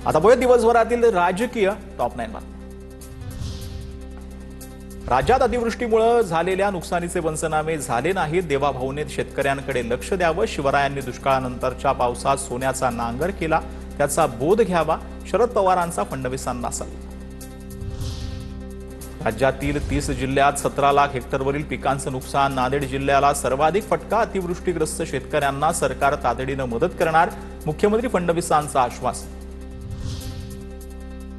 आता बघूया दिवसभरातील राजकीय टॉप 9 बातम्या। राज्यात अतिवृष्टीमुळे झालेल्या नुकसानीचे पंचनामे झाले नाहीत। देवाभाऊने शेतकऱ्यांकडे लक्ष द्यावं। शिवरायांनी दुष्काळानंतरच्या पावसात सोन्याचा नांगर केला, त्याचा बोध घ्यावा। शरद पवारांचा फडणवीसांना सल्ला। राज्यातील 30 जिल्ह्यात 17 लाख हेक्टरवरील पिकांचं नुकसान। नांदेड जिल्ह्याला सर्वाधिक फटका। अतिवृष्टीग्रस्त शेतकऱ्यांना सरकार तातडीने मदत करणार। मुख्यमंत्री फडणवीसांचं आश्वासन।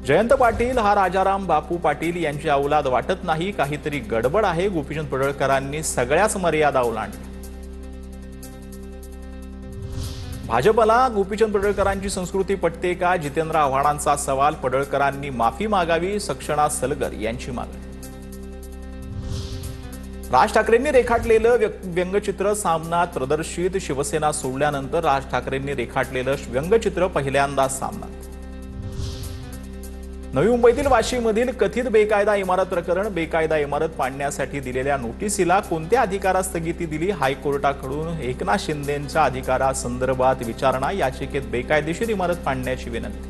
जयंत पाटील हा राजाराम बापू पाटील यांची औलाद वाटत नाही, काहीतरी गडबड आहे। गोपीचंद पडळकरांनी सगळ्याच मर्यादा ओलांडल्या। भाजपला गोपीचंद पडळकरांची संस्कृती पटते का? जितेंद्र आव्हाडांचा सवाल। पडळकरांनी माफी मागावी। सक्षणा सलगर यांची मागणी। राज ठाकरेंनी रेखाटलेलं व्यंगचित्र सामनात प्रदर्शित। शिवसेना सोडल्यानंतर राज ठाकरेंनी रेखाटलेलं व्यंगचित्र पहिल्यांदा सामनात। नवी मुंबईतील वाशीमधील कथित बेकायदा इमारत प्रकरण। बेकायदा इमारत पाडण्यासाठी दिलेल्या नोटिसीला कोणत्या अधिकारात स्थगिती दिली? हायकोर्टाकडून एकनाथ शिंदेंच्या अधिकारासंदर्भात विचारणा। याचिकेत बेकायदेशीर इमारत पाडण्याची विनंती।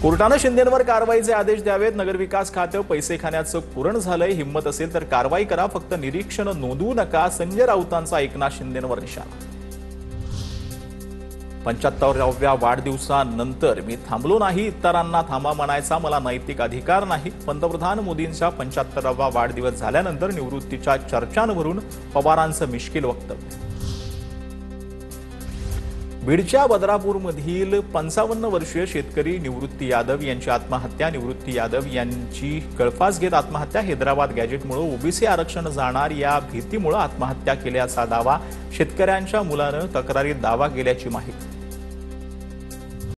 कोर्टाने शिंदेंवर कारवाईचे आदेश द्यावेत। नगरविकास खाते पैसे खाण्याचं पुरण झालंय। हिम्मत असेल तर कारवाई करा, फक्त निरीक्षण नोंदवू नका। संजय राऊतांचा एकनाथ शिंदेंवर निशाणा। 75व्या वाढदिवसानंतर मी थांबलो नाही, इतरांना थांबा म्हणायचा मला नैतिक अधिकार नाही। पंतप्रधान मोदींचा 75वा वाढदिवस झाल्यानंतर निवृत्तीच्या चर्चांवरून पवारांचं मिश्किल वक्तव्य। बीडच्या बदरापूरमधील 55 वर्षीय शेतकरी निवृत्ती यादव यांची आत्महत्या। निवृत्ती यादव यांची गळफास घेत आत्महत्या। हैदराबाद गॅजेटमुळे ओबीसी आरक्षण जाणार या भीतीमुळे आत्महत्या केल्याचा दावा। शेतकऱ्यांच्या मुलानं तक्रारीत दावा केल्याची माहिती।